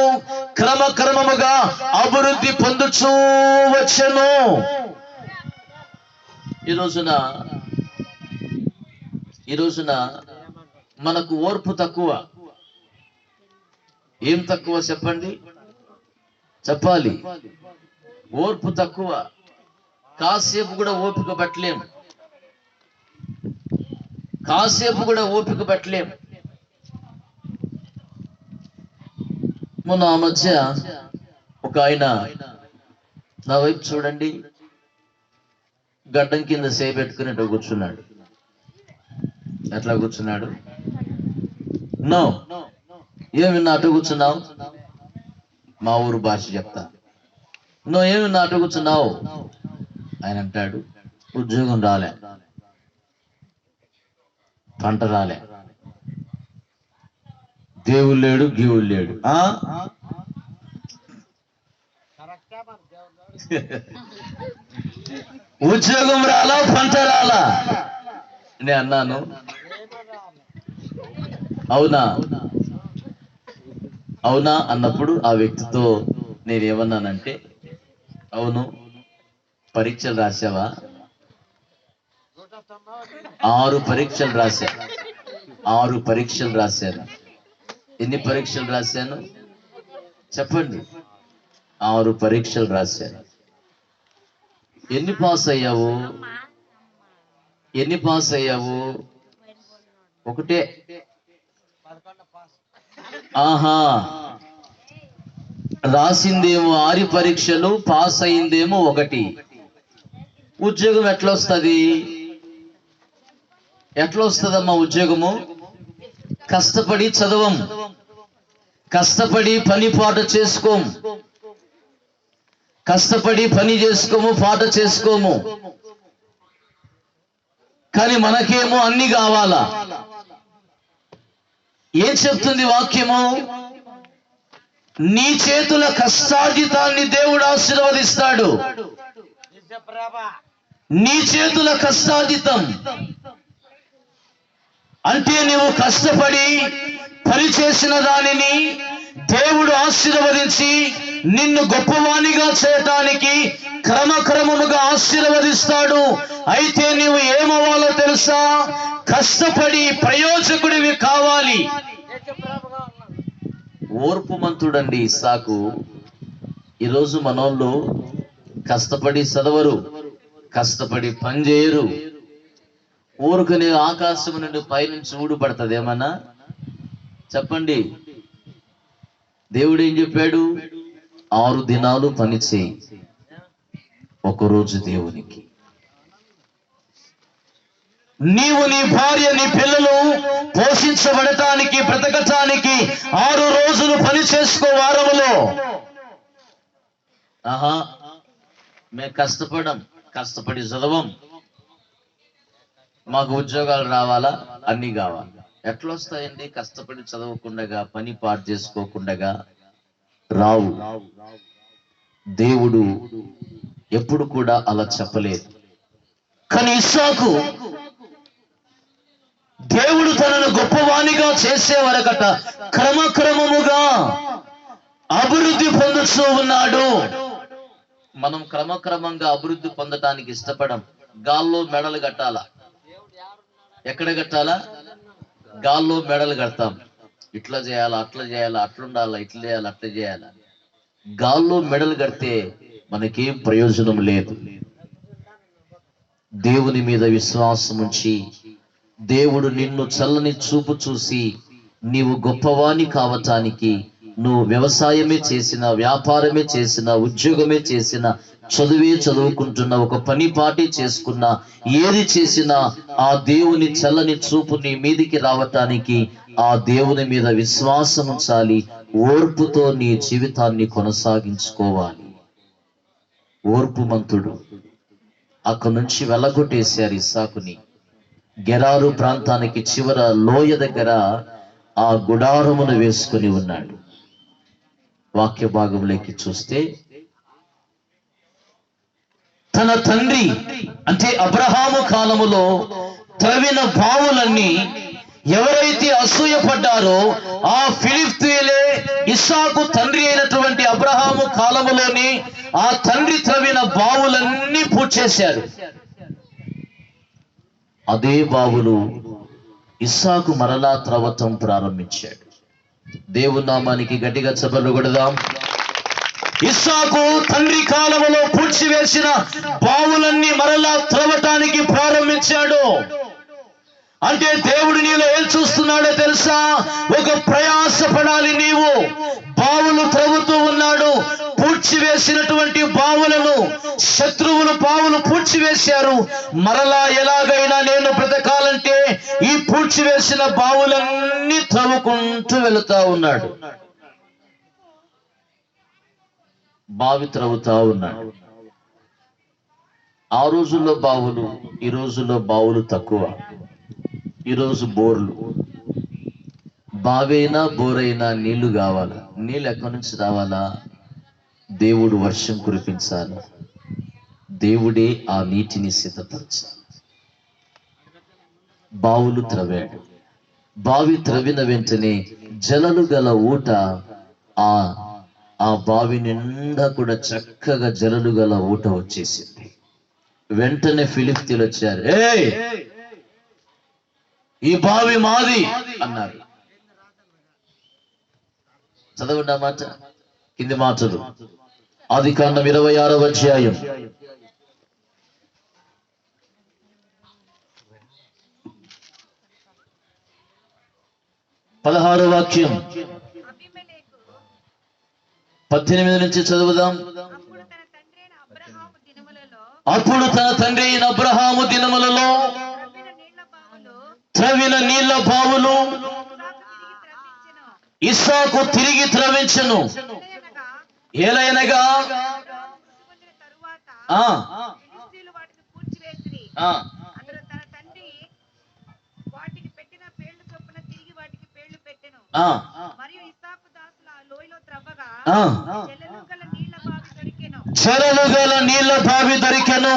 క్రమక్రమముగా అభివృద్ధి పొందుతూ వచ్చెను. ఈ రోజున మనకు ఓర్పు తక్కువ. ఏం తక్కువ చెప్పండి? చెప్పాలి. ఓర్పు తక్కువ. కాసేపు కూడా ఓపిక పట్టలేం. మొన్న ఆ మధ్య ఒక ఆయన నా వైపు చూడండి, గడ్డం కింద సేపెట్టుకుని అట్లా కూర్చున్నాడు. ఎట్లా కూర్చున్నాడు? నో, ఏమి నా అటు కూర్చున్నావు? మా ఊరు భాష చెప్తా. నో, ఏమి నా అటు కూర్చున్నావు? ఆయన అంటాడు, ఉద్యోగం రాలే, పంట రాలే, దేవుడు లేడు, గీవుడు లేడు. ఉద్యోగం రాలా, పంట రాలా. నేను అన్నాను, అవునా అన్నప్పుడు ఆ వ్యక్తితో నేనేమన్నానంటే, అవును, పరీక్షలు రాసావా? 6 పరీక్షలు రాశాను. 6 పరీక్షలు రాశాను. ఎన్ని పరీక్షలు రాశాను చెప్పండి? 6 పరీక్షలు రాశాను. ఎన్ని పాస్ అయ్యావు? ఒకటే. ఆహా, రాసిందేమో 6 పరీక్షలు, పాస్ అయిందేమో 1. ఉద్యోగం ఎట్లా వస్తుందమ్మా? ఉద్యోగము కష్టపడి చదవం, కష్టపడి పని పాట చేసుకోం, కష్టపడి పని చేసుకోము, పాట చేసుకోము. కానీ మనకేమో అన్ని కావాలా. ఏం చెప్తుంది వాక్యము? నీ చేతుల కష్టార్జితాన్ని దేవుడు ఆశీర్వదిస్తాడు. నీ చేతుల కష్టార్జితం అంటే నువ్వు కష్టపడి పని చేసిన దానిని దేవుడు ఆశీర్వదించి నిన్ను గొప్పవానిగా చేయటానికి క్రమక్రమముగా ఆశీర్వదిస్తాడు. అయితే నీవు ఏమవ్వాలో తెలుసా? కష్టపడి ప్రయోజకుడివి కావాలి. ఓర్పుమంతుడండి ఇస్సాకు. ఈరోజు మనోళ్ళు కష్టపడి చదవరు, కష్టపడి పని చేయరు. ఊరుకునే ఆకాశం నుండి పైనుంచి ఊడిపడుతుంది ఏమన్నా చెప్పండి. దేవుడు ఏం చెప్పాడు? 6 దినాలు పని చేయి, ఒకరోజు దేవునికి. నీవు, నీ భార్య, నీ పిల్లలు పోషించబడటానికి, బ్రతకటానికి 6 రోజులు పని చేసుకో వారములో. మేము కష్టపడం, కష్టపడి చదవం, మాకు ఉద్యోగాలు రావాలా, అన్ని కావాలి. ఎట్లా వస్తాయండి? కష్టపడి చదవకుండగా, పని పాటు చేసుకోకుండగా రావు. దేవుడు ఎప్పుడు కూడా అలా చెప్పలేదు. కానీ ఇస్సాకు దేవుడు తనను గొప్పవానిగా చేసే వరకట క్రమక్రమముగా అభివృద్ధి పొందుతూ ఉన్నాడు. మనం క్రమక్రమంగా అభివృద్ధి పొందటానికి ఇష్టపడం. గాల్లో మెడలు కట్టాలా? ఎక్కడ కట్టాలా? గాల్లో మెడలు కడతాం. ఇట్లా చేయాలా, అట్లా చేయాలా, అట్లుండాలా, ఇట్లా చేయాలా, అట్లా చేయాలా. గాల్లో మెడలు కడితే మనకేం ప్రయోజనం లేదు. దేవుని మీద విశ్వాసం ఉంచి, దేవుడు నిన్ను చల్లని చూపు చూసి నీవు గొప్పవాణి కావటానికి, నువ్వు వ్యవసాయమే చేసిన, వ్యాపారమే చేసిన, ఉద్యోగమే చేసిన, చదువే చదువుకుంటున్నా, ఒక పని పాటి చేసుకున్నా, ఏది చేసినా ఆ దేవుని చల్లని చూపు నీ మీదికి రావటానికి ఆ దేవుని మీద విశ్వాసం ఉంచాలి. ఓర్పుతో నీ జీవితాన్ని కొనసాగించుకోవాలి. ఓర్పుమంతుడు. అక్కడి నుంచి వెళ్ళగొట్టేశారు ఇస్సాకుని. గెరారు ప్రాంతానికి చివర లోయ దగ్గర ఆ గుడారమును వేసుకుని ఉన్నాడు. వాక్య భాగంలోకి చూస్తే, తన తండ్రి అంటే అబ్రహాము కాలములో త్రవ్విన బావులన్నీ ఎవరైతే అసూయపడ్డారో ఆ ఫిలిష్తీయులే ఇస్సాకు తండ్రి అయినటువంటి అబ్రహాము కాలములోని ఆ తండ్రి త్రవ్విన బావులన్నీ పూడ్చేశారు. అదే బావులు ఇస్సాకు మరలా త్రవ్వటం ప్రారంభించాడు. దేవుని నామానికి గట్టిగా చప్పట్లు కొడదాం. ఇస్సాకు తండ్రి కాలములో పూడ్చివేసిన బావులన్నీ మరలా త్రవ్వటానికి ప్రారంభించాడు. అంటే దేవుడు నీలో ఏం చూస్తున్నాడో తెలుసా? ఒక ప్రయాసపడాలి. నీవు బావులు త్రవ్వుతూ ఉన్నాడు. పూడ్చివేసినటువంటి బావులను శత్రువులు బావులు పూడ్చివేశారు. మరలా ఎలాగైనా నేను బ్రతకాలంటే ఈ పూడ్చివేసిన బావులన్నీ త్రవ్వుకుంటూ వెళుతా ఉన్నాడు. బావి త్రవ్వుతా ఉన్నాడు. ఆ రోజుల్లో బావులు, ఈ రోజుల్లో బావులు తక్కువ. ఈరోజు బోర్లు. బావైనా బోరైనా నీళ్లు కావాలా? నీళ్ళు ఎక్కడి నుంచి రావాలా? దేవుడు వర్షం కురిపించాలి. దేవుడే ఆ నీటిని సిద్ధపరచాలి. బావులు త్రవ్వాడు. బావి త్రవ్విన వెంటనే జలలు గల ఊట ఆ బావి నిండా కూడా చక్కగా జలలు గల ఊట వచ్చేసింది. వెంటనే ఫిలిష్తీయులు వచ్చారు. ఈ బావి మాది అన్నారు. చదవండి ఆ మాట, కింది మాటలు. ఆదికాండం 26వ అధ్యాయం 16వ వాక్యం 18 నుంచి చదువుదాం. అప్పుడు తన తండ్రి అయిన అబ్రహాము దినములలో త్రవ్విన నీళ్ల బావులు ఇస్సాకు తిరిగి త్రవించెను. ఏలయనగా తరువాత ఫిలిష్తీయులు వాటిని కూల్చివేసిరి. అందులో తన తండ్రి వాటికి పెట్టిన పేర్లు చొప్పున తిరిగి వాటికి పేర్లు పెట్టెను. మరియు ఇస్సాకు దాసులు ఆ లోయలో త్రవ్వగా జలలు గల నీళ్ల బావి దొరికెను.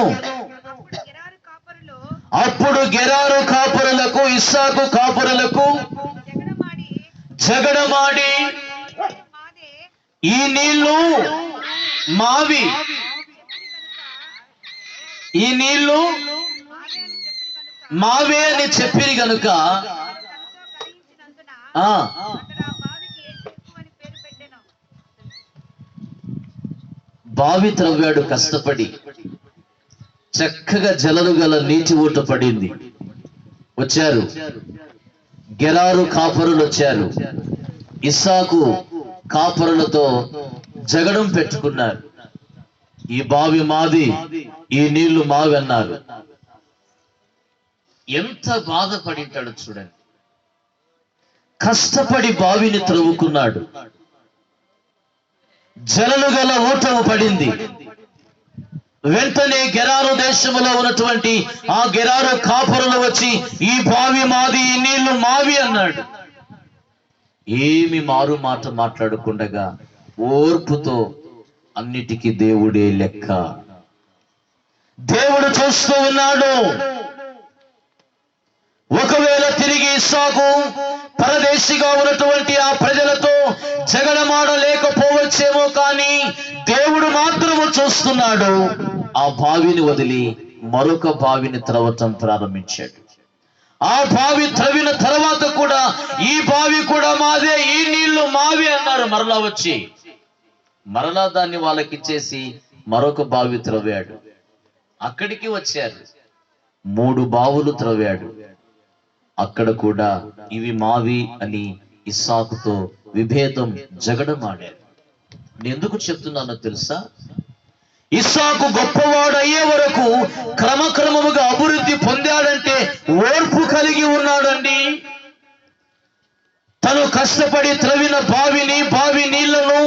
అప్పుడు గెరారు కాపరులకు ఇస్సాకు కాపరులకు జగడమాడి ఈ నీళ్లు మావి, ఈ నీళ్లు మావే అని చెప్పిరి గనుక బావి త్రవ్వాడు కష్టపడి. చక్కగా జలలు గల నీటి ఊట పడింది. వచ్చారు గెరారు కాపరులు, వచ్చారు ఇస్సాకు కాపరులతో జగడం పెట్టుకున్నారు. ఈ బావి మాది, ఈ నీళ్లు మావి అన్నారు. ఎంత బాధపడింటాడు చూడండి. కష్టపడి బావిని త్రవ్వుకున్నాడు. జలలు గల ఊటము పడింది. వెంటనే గెరారు దేశంలో ఉన్నటువంటి ఆ గెరారు కాపరులు వచ్చి ఈ బావి మాది, ఈ నీళ్లు మావి అన్నాడు. ఏమి మారు మాట మాట్లాడకుండగా ఓర్పుతో అన్నిటికీ దేవుడే లెక్క. దేవుడు చూస్తూ ఉన్నాడు. ఒకవేళ తిరిగి ఇస్సాకు పరదేశిగా ఉన్నటువంటి ఆ ప్రజలతో జగడమాడలేకపోవచ్చేమో, కానీ దేవుడు మాత్రము చూస్తున్నాడు. ఆ బావిని వదిలి మరొక బావిని త్రవ్వటం ప్రారంభించాడు. ఆ బావి త్రవ్విన తర్వాత కూడా ఈ బావి కూడా మాదే, ఈ నీళ్లు మావి అన్నారు. మరలా వచ్చి మరలా దాన్ని వాళ్ళకి ఇచ్చేసి మరొక బావి త్రవ్వాడు. అక్కడికి వచ్చారు. 3 బావులు త్రవ్వాడు. అక్కడ కూడా ఇవి మావి అని ఇస్సాకుతో విభేదం, జగడమాడారు. నేను ఎందుకు చెప్తున్నానో తెలుసా? ఇస్సాకు గొప్పవాడు అయ్యే వరకు క్రమక్రమముగా అభివృద్ధి పొందాడంటే ఓర్పు కలిగి ఉన్నాడండి. తను కష్టపడి త్రవ్విన బావి నీళ్లను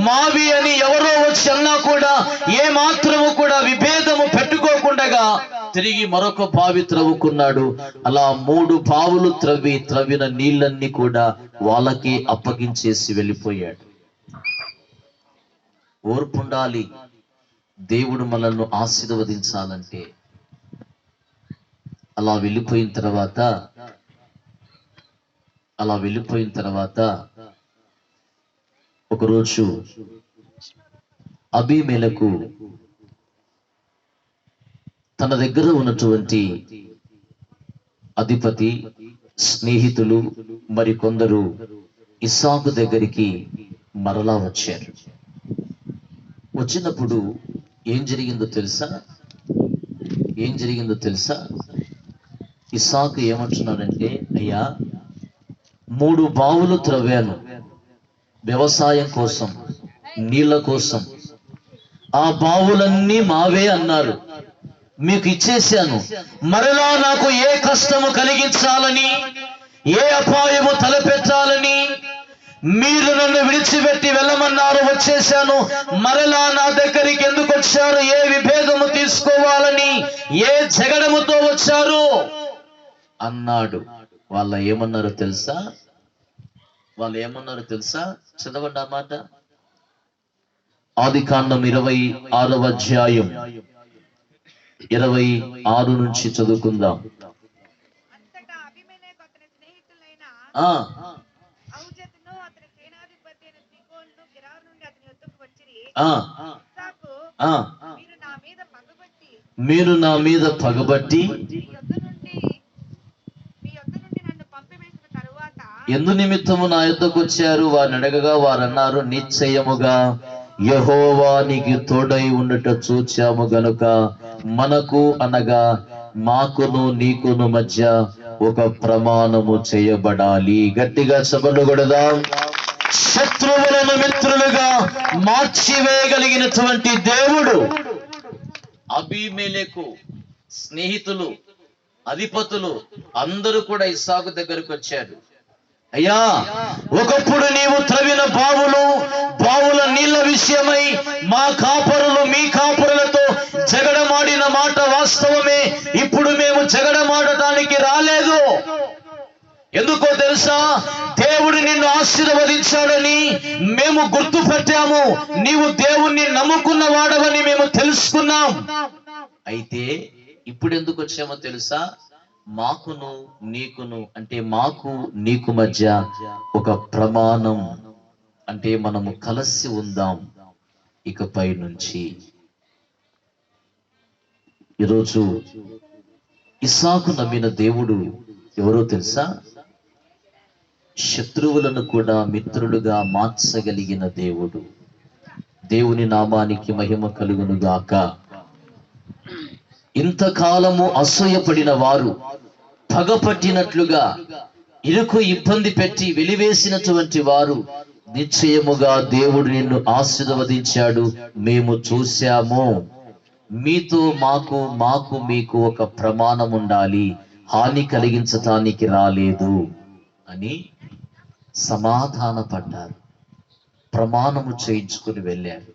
మావి అని ఎవరో వచ్చి అన్నా కూడా ఏ మాత్రము కూడా విభేదము పెట్టుకోకుండా తిరిగి మరొక బావి త్రవ్వుకున్నాడు. అలా 3 బావులు త్రవ్విన నీళ్ళన్నీ కూడా వాళ్ళకి అప్పగించేసి వెళ్ళిపోయాడు. ఓర్పు ఉండాలి. దేవుడు మనల్ని ఆశీర్వదించాలంటే అలా వెళ్ళిపోయిన తర్వాత ఒకరోజు అబీమెలెకు తన దగ్గర ఉన్నటువంటి అధిపతి, స్నేహితులు మరి కొందరు ఇస్సాకు దగ్గరికి మరలా వచ్చారు. వచ్చినప్పుడు ఏం జరిగిందో తెలుసా? ఇస్సాకు ఏమంటున్నాడంటే, అయ్యా 3 బావులు త్రవ్వాను వ్యవసాయం కోసం, నీళ్ల కోసం. ఆ బావులన్నీ మావే అన్నారు, మీకు ఇచ్చేశాను. మరలా నాకు ఏ కష్టము కలిగించాలని, ఏ అపాయము తలపెట్టాలని మీరు నన్ను విడిచిపెట్టి వెళ్ళమన్నారు, వచ్చేశాను. మరలా నా దగ్గరికి ఎందుకు వచ్చారు? ఏ విభేదము తీసుకోవాలని, ఏ జగడముతో వచ్చారు అన్నాడు. వాళ్ళు ఏమన్నారో తెలుసా? చదవండి ఆ మాట. ఆదికాండం 26వ అధ్యాయం 26 నుంచి చదువుకుందాం. మీరు నా మీద పగబట్టి ఎందు నిమిత్తము నా యొద్దకు వచ్చారు? వారిని అడగగా వారు అన్నారు, నిశ్చయముగా యెహోవా నీకు తోడై ఉండట చూచాము గనుక మనకు అనగా మాకును నీకును మధ్య ఒక ప్రమాణము చేయబడాలి. గట్టిగా చప్పట్లు కొడదాం. శత్రువులను మిత్రులుగా మార్చివేయగలిగినటువంటి దేవుడు అబీమెలెకు స్నేహితులు, అధిపతులు అందరూ కూడా ఇస్సాకు దగ్గరకు వచ్చారు. అయ్యా, ఒకప్పుడు నీవు తెలుసా? దేవుడు నిన్ను ఆశీర్వదించాడని మేము గుర్తుపట్టాము. నీవు దేవుణ్ణి నమ్ముకున్న వాడవని మేము తెలుసుకున్నాం. అయితే ఇప్పుడు ఎందుకు వచ్చామో తెలుసా? మాకును నీకును, అంటే మాకు నీకు మధ్య ఒక ప్రమాణం, అంటే మనము కలిసి ఉందాం ఇకపై నుంచి. ఈరోజు ఇస్సాకు నమ్మిన దేవుడు ఎవరో తెలుసా? శత్రువులను కూడా మిత్రులుగా మార్చగలిగిన దేవుడు. దేవుని నామానికి మహిమ కలుగును గాక. ఇంతకాలము అసూయపడిన వారు, పగపట్టినట్లుగా ఇరుకు ఇబ్బంది పెట్టి వెలివేసినటువంటి వారు, నిశ్చయముగా దేవుడు నిన్ను ఆశీర్వదించాడు, మేము చూశాము. మీతో మాకు మీకు ఒక ప్రమాణం ఉండాలి, హాని కలిగించటానికి రాలేదు అని సమాధాన పడ్డారు. ప్రమాణము చేయించుకుని వెళ్ళారు.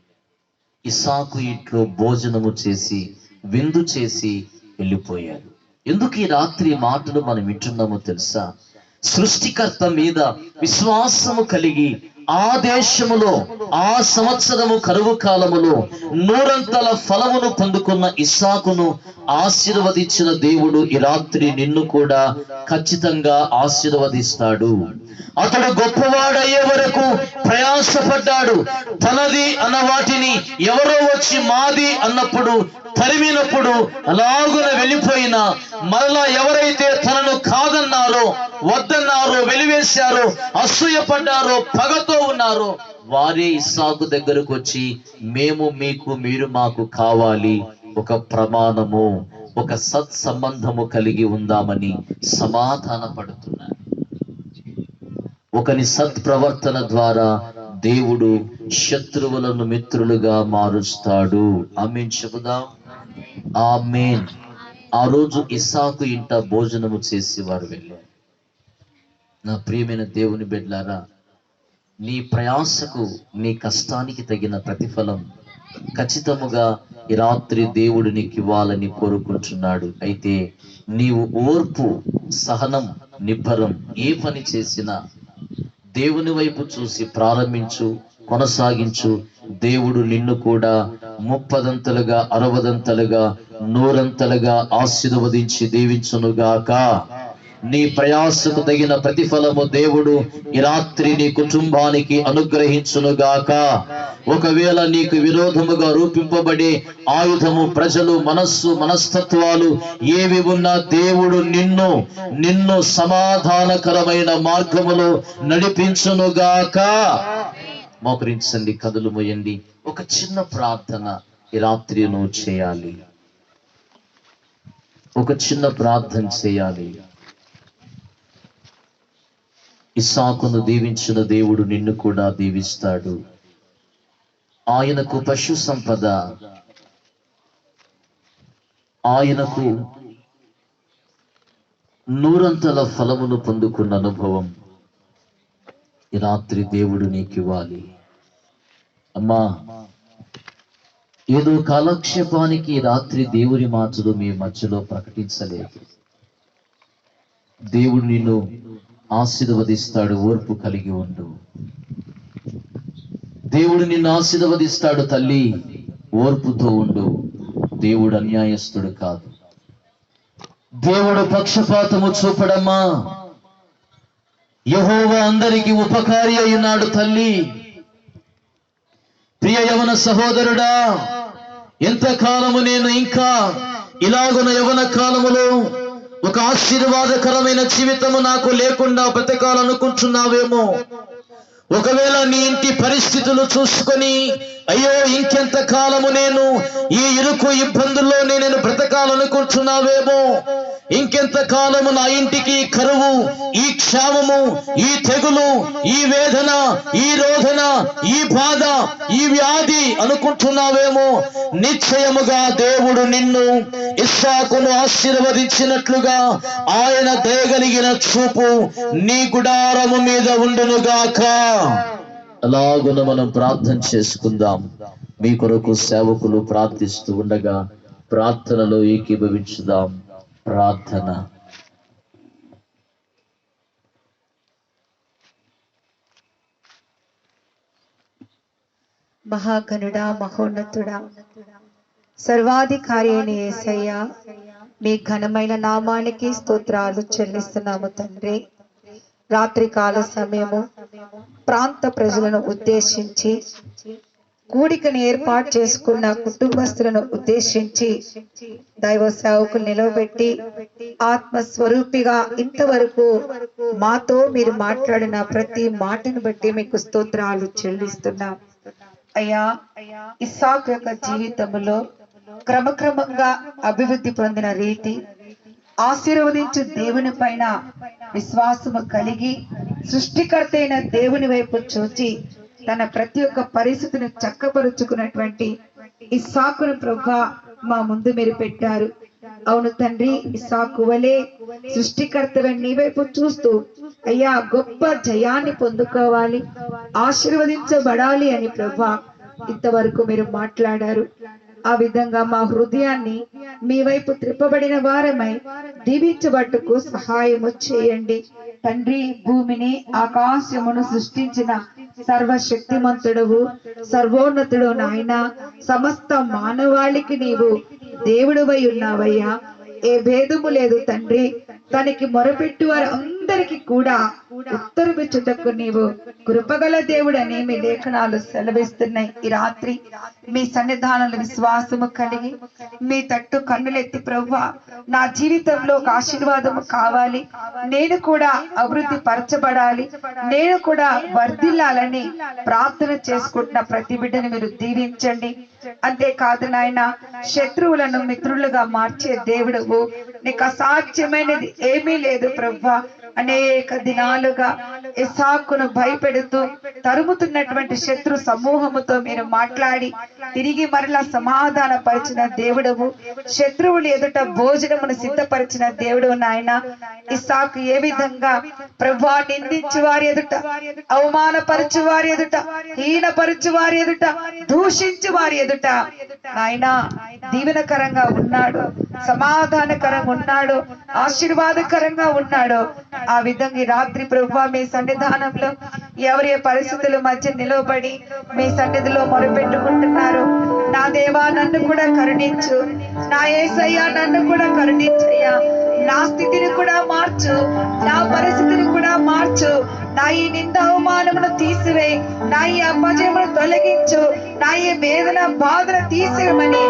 ఇస్సాకు ఇంట్లో భోజనము చేసి విందు చేసి వెళ్ళిపోయారు. ఎందుకు ఈ రాత్రి మాటలు మనం వింటున్నామో తెలుసా? సృష్టికర్త మీద విశ్వాసము కలిగి ఆ దేశములో ఆ సంవత్సరము కరువు కాలములో 100 ఫలమును పొందుకున్న ఇస్సాకును ఆశీర్వదించిన దేవుడు ఈ రాత్రి నిన్ను కూడా ఖచ్చితంగా ఆశీర్వదిస్తాడు. అతడు గొప్పవాడయ్యే వరకు ప్రయాసపడ్డాడు. తనది అన్న వాటిని ఎవరో వచ్చి మాది అన్నప్పుడు, తరిమినప్పుడు అలాగున వెళ్ళిపోయినా, మరలా ఎవరైతే తనను కాదన్నారో, వద్దన్నారో, వెలివేశారో, అసూయపడ్డారో, పగతో ఉన్నారో, వారే ఇస్సాకు దగ్గరకు వచ్చి మేము మీకు, మీరు మాకు కావాలి, ఒక ప్రమాణము, ఒక సత్సంబంధము కలిగి ఉందామని సమాధాన పడుతున్నారు. ఒకని సత్ప్రవర్తన ద్వారా దేవుడు శత్రువులను మిత్రులుగా మారుస్తాడు. ఆమేన్ చెబుదాం. ఆమేన్. ఆ రోజు ఇస్సాకు ఇంట భోజనము చేసి వారు వెళ్ళారు. నా ప్రియమైన దేవుని బిడ్డలారా, నీ ప్రయాసకు, నీ కష్టానికి తగిన ప్రతిఫలం ఖచ్చితముగా ఈ రాత్రి దేవుడు నీకు ఇవ్వాలని కోరుకుంటున్నాడు. అయితే నీవు ఓర్పు, సహనం, నిబ్బరం ఏ పని చేసినా దేవుని వైపు చూసి ప్రారంభించు, కొనసాగించు. దేవుడు నిన్ను కూడా 30 60 100 ఆశీర్వదించి దీవించునుగాక. నీ ప్రయాసకు తగిన ప్రతిఫలము దేవుడు ఈ రాత్రి నీ కుటుంబానికి అనుగ్రహించునుగాక. ఒకవేళ నీకు విరోధముగా రూపింపబడే ఆయుధము, ప్రజలు, మనస్తత్వాలు ఏవి ఉన్నా దేవుడు నిన్ను సమాధానకరమైన మార్గములో నడిపించునుగాక. మోకరించండి, కదులు మోయండి. ఒక చిన్న ప్రార్థన ఈ రాత్రి నువ్వు చేయాలి. ఒక చిన్న ప్రార్థన చేయాలి. ఇస్సాకును దీవించిన దేవుడు నిన్ను కూడా దీవిస్తాడు. ఆయనకు పశు సంపద, ఆయనకు 100 ఫలమును పొందుకున్న అనుభవం ఈ రాత్రి దేవుడు నీకు ఇవ్వాలి. అమ్మా, ఏదో కాలక్షేపానికి రాత్రి దేవుని మాటలు మీ మధ్యలో ప్రకటించలేదు. దేవుడు నిన్ను ఆశీర్వదిస్తాడు. ఓర్పు కలిగి ఉండు. దేవుడు నిన్ను ఆశీర్వదిస్తాడు. తల్లి, ఓర్పుతో ఉండు. దేవుడు అన్యాయస్తుడు కాదు. దేవుడు పక్షపాతము చూపడమ్మా. యెహోవా అందరికీ ఉపకారి అయినాడు. తల్లి, ప్రియ యవన సహోదరుడా, ఎంతకాలము నేను ఇంకా ఇలాగున యవన కాలములో ఒక ఆశీర్వాదకరమైన జీవితము నాకు లేకుండా బ్రతకాలనుకుంటున్నావేమో. ఒకవేళ నీ ఇంటి పరిస్థితులు చూసుకొని, అయ్యో ఇంకెంత కాలము నేను ఈ ఇరుకు ఇబ్బందుల్లో నేను బ్రతకాలనుకుంటున్నావేమో. ఇంకెంత కాలము నా ఇంటికి కరువు, ఈ క్షామము, ఈ తెగులు, ఈ వేదన, ఈ రోధన, ఈ బాధ, ఈ వ్యాధి అనుకుంటున్నావేమో. నిశ్చయముగా దేవుడు నిన్ను ఇస్సాకును ఆశీర్వదించినట్లుగా ఆయన దయగలిగిన చూపు నీ గుడారము మీద ఉండునుగాక. అలాగున మనం ప్రార్థన చేసుకుందాం. మీ కొరకు సేవకులు ప్రార్థిస్తూ ఉండగా ప్రార్థనలో ఏకీభవించుదాం. ప్రార్థన. మహాగణుడా, మహోన్నతుడా, సర్వాధికారి అయిన యేసయ్య, మీ ఘనమైన నామానికి స్తోత్రాలు చెల్లిస్తున్నాము తండ్రి. రాత్రికాల సమయము ప్రాంత ప్రజలను ఉద్దేశించి, కూడికను ఏర్పాటు చేసుకున్న కుటుంబస్తులను ఉద్దేశించి దైవ సేవకులు నిలవబెట్టి ఆత్మస్వరూపిగా ఇంతవరకు మాతో మీరు మాట్లాడిన ప్రతి మాటను బట్టి మీకు స్తోత్రాలు చెల్లిస్తున్నాం. అయ్యా, ఇస్సాకు యొక్క జీవితంలో క్రమక్రమంగా అభివృద్ధి పొందిన రీతి, ఆశీర్వదించు దేవుని పైన విశ్వాసము కలిగి సృష్టికర్త అయిన దేవుని వైపు చూచి తన ప్రతి ఒక్క పరిస్థితిని చక్కపరుచుకున్నటువంటి ఇస్సాకును ప్రభువా మా ముందు మీరు పెట్టారు. అవును తండ్రి, ఇస్సాకు వలె సృష్టికర్తవైన నీ వైపు చూస్తూ అయ్యా గొప్ప జయాన్ని పొందుకోవాలి, ఆశీర్వదించబడాలి అని ప్రభువా ఇంతవరకు మీరు మాట్లాడారు. ఆ విధంగా మా హృదయాన్ని మీ వైపు త్రిప్పబడిన వారమై దీవించబట్టుకు సహాయము చేయండి తండ్రి. భూమిని ఆకాశమును సృష్టించిన సర్వశక్తిమంతుడవు, సర్వోన్నతుడు నాయన, సమస్త మానవాళికి నీవు దేవుడువై ఉన్నావయ్యా. ఏ భేదము లేదు తండ్రి. తనకి మొరపెట్టు వారు అందరికి కూడా ఉత్తరమిచ్చుటకు నీవు కృపగల దేవుడని మీ లేఖనాలు సెలవిస్తున్నాయి. ఈ రాత్రి మీ సన్నిధానంలో విశ్వాసము కలిగి మీ తట్టు కన్నులెత్తి ప్రభువా నా జీవితంలో ఒక ఆశీర్వాదము కావాలి, నేను కూడా అభివృద్ధి పరచబడాలి, నేను కూడా వర్ధిల్లాలని ప్రార్థన చేసుకుంటున్న ప్రతి బిడ్డని మీరు దీవించండి. అంతేకాదు నాయన, శత్రువులను మిత్రులుగా మార్చే దేవుడు, నీకు అసాధ్యమైనది ఏమీ లేదు ప్రభువా. అనేక దినాలుగా ఇస్సాకును భయపెడుతూ తరుముతున్నటువంటి శత్రు సమూహముతో మీరు మాట్లాడి తిరిగి మరలా సమాధాన పరిచిన దేవుడవు, శత్రువులు ఎదుట భోజనమును సిద్ధపరిచిన దేవుడు నాయన. ఇస్సాకు ఏ విధంగా ప్రభువా నిందించు వారి ఎదుట, అవమానపరచు వారి ఎదుట, హీనపరచు వారి ఎదుట, దూషించు వారి ఎదుట నాయన దీవెనకరంగా ఉన్నాడు, సమాధానకరంగా ఉన్నాడు, ఆశీర్వాదకరంగా ఉన్నాడు. ఆ విధంగా ఈ రాత్రి ప్రభువా మీ సన్నిధానంలో ఎవరి పరిస్థితుల మధ్య నిలవబడి మీ సన్నిధిలో మొరపెట్టుకుంటున్నారు, నా దేవా నన్ను కూడా కరుణించు, నా యేసయ్యా నన్ను కూడా కరుణించయ్యా, నా స్థితిని కూడా మార్చు, నా పరిస్థితిని కూడా మార్చు, నా ఈ నింద అవమానమును తీసివేయి, నా ఈ అపజయమును తొలగించు, నా ఈ వేదన బాధను తీసివేయమని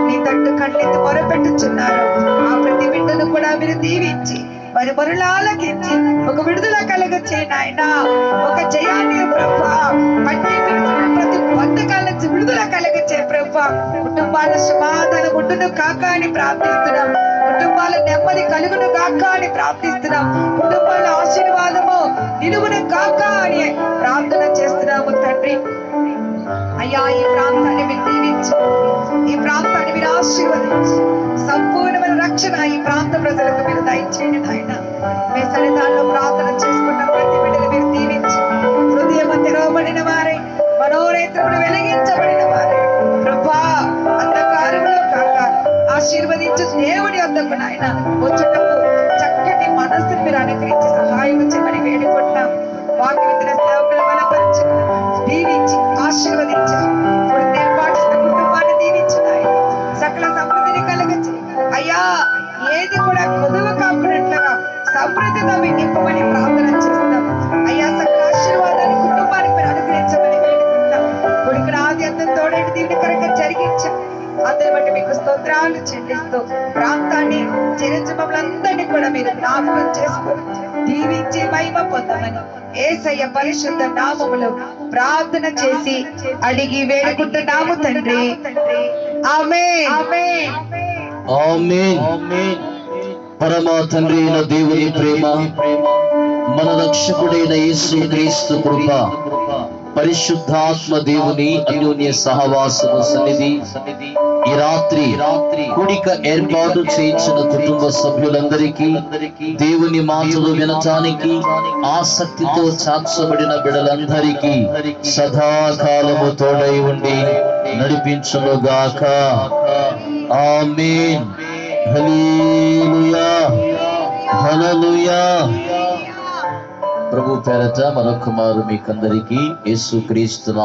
నీ తట్టు కళ్ళెత్తి మొరపెట్టుచున్నారు. ఆ ప్రతి బిడ్డను కూడా మీరు దీవించి మరి మరులాలకించి ఒక విడుదల కలగచేయి నాయన, ఒక జయాన్ని ప్రభువా పట్టి పెడుతున్న ప్రతి బంధకాల నుంచి విడుదల కలగచే ప్రభువా. కుటుంబాల సమాధానం ఉండును కాక అని ప్రార్థిస్తున్నాం, కుటుంబాల నెమ్మది కలుగును కాక అని ప్రార్థిస్తున్నాం, కుటుంబాల ఆశీర్వాదము నిలువును కాక అని ప్రార్థన చేస్తున్నాము తండ్రి. అయ్యా ఈ ప్రాంతాన్ని మీరు దీవించు, ఈ ప్రాంతాన్ని మీరు ఆశీర్వదించు, సంపూర్ణమైన రక్షణ ఈ ప్రాంత ప్రజలకు మీరు దయచేయండి నాయన. మీ సన్నిధానంలో ప్రార్థన చేసుకున్న ప్రతి బిడ్డలు మీరు దీవించు, హృదయం తెరవబడిన వారే, మనోనేత్రములు వెలిగించబడిన వారే ప్రభువా అంధకారంలో కాక ఆశీర్వదించు దేవుడి వద్దకు నాయన వచ్చేటప్పుడు చక్కటి మనస్సును మీరు అనుగ్రహించి సహాయం చేయమని వేడుకుంటున్నాం. వాక్య విత్తన సేవకుల బలపరిచి దీవించి ఆశీర్వదించి ఏర్పాటు కుటుంబాన్ని దీవించు నాయన, సకల సమృద్ధిని కలగచి అయ్యా ఏది కూడా కొదువ కాకున్నట్లుగా సమృద్ధితో మీరు నింపమని ప్రార్థన చేస్తున్నాం. అయ్యా సకల ఆశీర్వాదాన్ని కుటుంబానికి మీరు అనుగ్రహించమని వేడుకుంటున్నాం. కొడుకున ఆది అంతం తోడేటి దీవెనకరంగా జరిగించాం. అందరి బట్టి మీకు స్తోత్రాలు చెల్లిస్తూ ప్రాంతాన్ని చిరంజీవులందరినీ కూడా మీరు జ్ఞాపకం చేసుకొని దీవించి మహిమ పొందమని యేసయ్య పరిశుద్ధ నామములో ప్రార్థన చేసి అడిగి వేడుకుంటున్నాము తండ్రి. ఆమేన్. ఆమేన్. పరమ తండ్రి అయిన దేవుని ప్రేమ, మన రక్షకుడైన యేసు క్రీస్తు కృప, పరిశుద్ధాత్మ దేవుని అన్యోన్య సహవాసము సన్నిధి ఈ రాత్రి కూడిక ఏర్పాటు చేయించిన కుటుంబ సభ్యులందరికీ, దేవుని మాటలు వినటానికి ఆసక్తితో చాచబడిన బిడలందరికీ సదాకాలము తోడై ఉండి నడిపించునుగాక. ఆమేన్. హల్లెలూయా, హల్లెలూయా. ప్రభు పేరట మరొక మారు మీకందరికీ యేసుక్రీస్తు